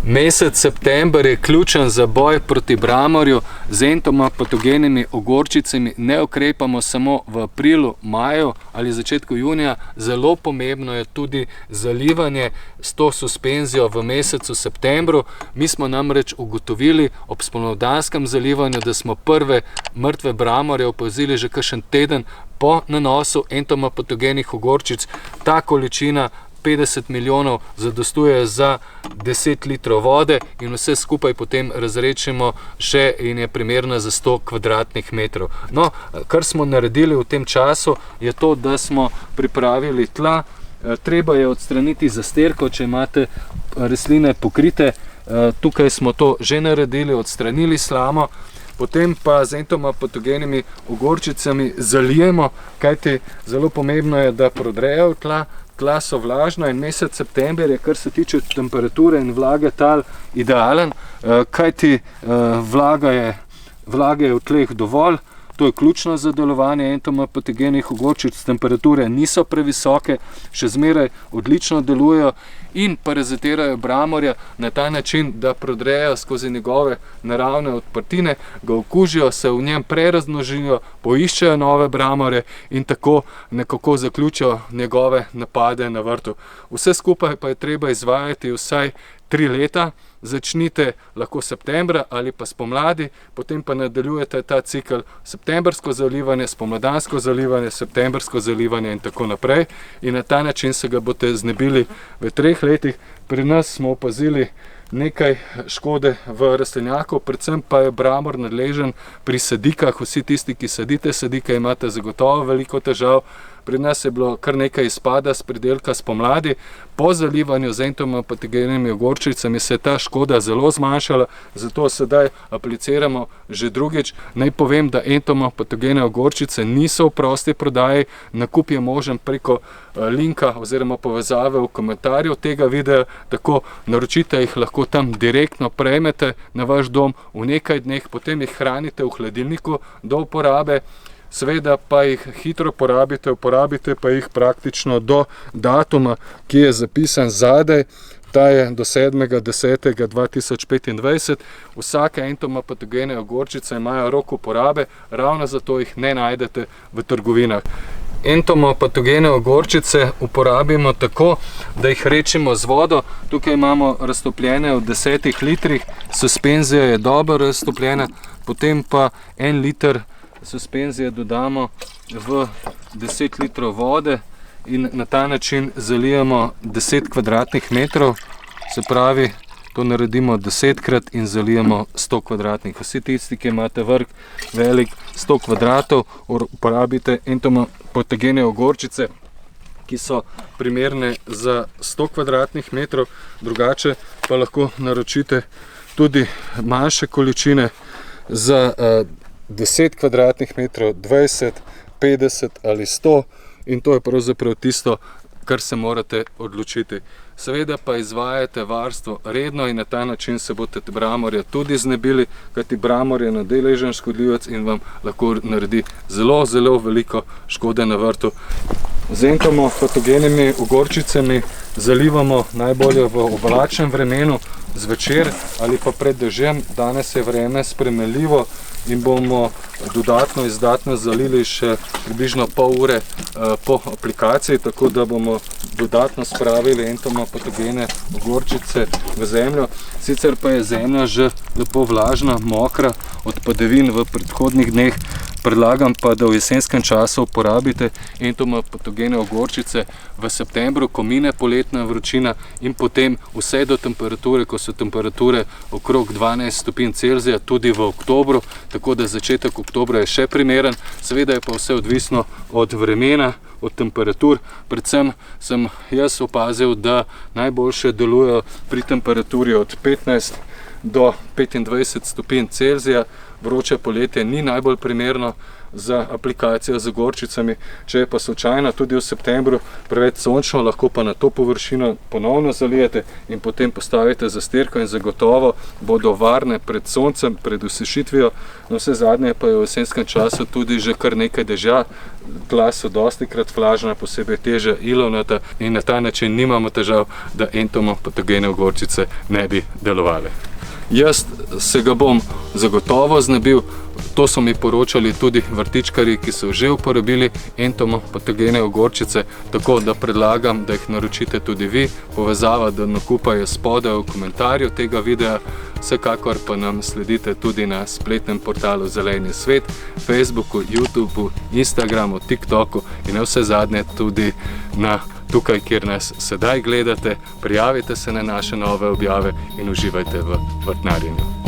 Mesec september je ključen za boj proti bramorju z entomopatogenimi ogorčicami. Ne ukrepamo samo v aprilu, maju ali začetku junija. Zelo pomembno je tudi zalivanje s to suspenzijo v mesecu septembru. Mi smo namreč ugotovili ob spomladanskem zalivanju, da smo prve mrtve bramorje opazili že kakšen teden po nanosu entomopatogenih ogorčic. Ta količina 50 milijonov zadostuje za 10 litrov vode in vse skupaj potem razrečimo še in je primerna za 100 kvadratnih metrov. No, kar smo naredili v tem času je to, da smo pripravili tla. Treba je odstraniti zasterko, če imate rastline pokrite. Tukaj smo to že naredili, odstranili slamo. Potem pa z entomopatogenimi ogorčicami zalijemo, kajti zelo pomembno je, da prodrejo tla. Tla so vlažna in mesec september je, kar se tiče temperature in vlage tal, idealen, kajti vlage je v tleh dovolj. To je ključno za delovanje entomopatogenih ogorčic. Temperature niso previsoke, še zmeraj odlično delujejo in parazitirajo bramorja na ta način, da prodrejo skozi njegove naravne odprtine, ga okužijo, se v njem prerazmnožijo, poiščejo nove bramorje in tako nekako zaključijo njegove napade na vrtu. Vse skupaj pa je treba izvajati vsaj 3 leta. Začnite lahko septembra ali pa spomladi, potem pa nadaljujete ta cikl septembrsko zalivanje, spomladansko zalivanje, septembrsko zalivanje in tako naprej. In na ta način se ga boste znebili v 3 letih. Pri nas smo opazili nekaj škode v rastlinjaku, predvsem pa je bramor nadležen pri sadikah. Vsi tisti, ki sadite sadike, imate zagotovo veliko težav. Pri nas je bilo kar nekaj izpada s pridelka spomladi. Po zalivanju z entomopatogenimi ogorčicami se je ta škoda zelo zmanjšala, zato sedaj apliciramo že drugič. Naj povem, da entomopatogene ogorčice niso v prosti prodaji. Nakup je možen preko linka oziroma povezave v komentarju tega videa, tako naročite jih lahko tam direktno prejmete na vaš dom v nekaj dneh, potem jih hranite v hladilniku do uporabe. Seveda pa jih hitro uporabite pa jih praktično do datuma, ki je zapisan zadaj. Ta je do 7.10.2025. Vsake entomopatogene ogorčice imajo rok uporabe, ravno zato jih ne najdete v trgovinah. Entomopatogene ogorčice uporabimo tako, da jih rečimo z vodo. Tukaj imamo raztopljene v 10 litrih, suspenzija je dobro raztopljena, potem pa 1 liter suspenzije dodamo v 10 litrov vode in na ta način zalijemo 10 kvadratnih metrov, se pravi, to naredimo 10krat in zalijemo 100 kvadratnih. Vsi tisti, ki imate vrk velik 100 kvadratov, uporabite entomopatogene ogorčice, ki so primerne za 100 kvadratnih metrov, drugače pa lahko naročite tudi manjše količine za 10 kvadratnih metrov, 20, 50 ali 100 in to je pravzaprav tisto, kar se morate odločiti. Seveda pa izvajate varstvo redno in na ta način se boste bramorja tudi znebili, kajti bramor je nadležen škodljivec in vam lahko naredi zelo, zelo veliko škode na vrtu. Z entomopatogenimi ogorčicami zalivamo najbolje v oblačnem vremenu, zvečer ali pa pred dežjem. Danes je vreme spremenljivo in bomo dodatno izdatno zalili še približno pol ure po aplikaciji, tako da bomo dodatno spravili entomopatogene ogorčice v zemljo. Sicer pa je zemlja že lepo vlažna, mokra od padavin v predhodnih dneh. Predlagam pa, da v jesenskem času uporabite entomopatogene ogorčice v septembru, ko mine poletna vročina in potem vse do temperature, ko so temperature okrog 12 stopinj Celzija, tudi v oktobru, tako da začetek oktobra je še primeren. Seveda je pa vse odvisno od vremena, od temperatur. Predvsem sem jaz opazil, da najboljše delujejo pri temperaturi od 15 do 25 stopinj Celzija. Vroče poletje ni najbolj primerno, za aplikacijo z gorčicami. Če je pa slučajno tudi v septembru preveč sončno, lahko pa na to površino ponovno zalijete in potem postavite zastirko in zagotovo bodo varne pred soncem, pred usešitvijo. No, vse zadnje pa je v jesenskem času tudi že kar nekaj dežja, tla so dostikrat vlažna, posebej teža ilovnata in na ta način nimamo težav, da entomopatogene ogorčice ne bi delovale. Jaz se ga bom zagotovo znebil, to so mi poročali tudi vrtičkarji, ki so že uporabili entomopatogene ogorčice, tako da predlagam, da jih naročite tudi vi. Povezava do nakupa je spodaj v komentarju tega videa. Vsekakor pa nam sledite tudi na spletnem portalu Zeleni svet, Facebooku, YouTubeu, Instagramu, TikToku in vse zadnje tudi na tukaj, kjer nas sedaj gledate. Prijavite se na naše nove objave in uživajte v vrtnarjenju.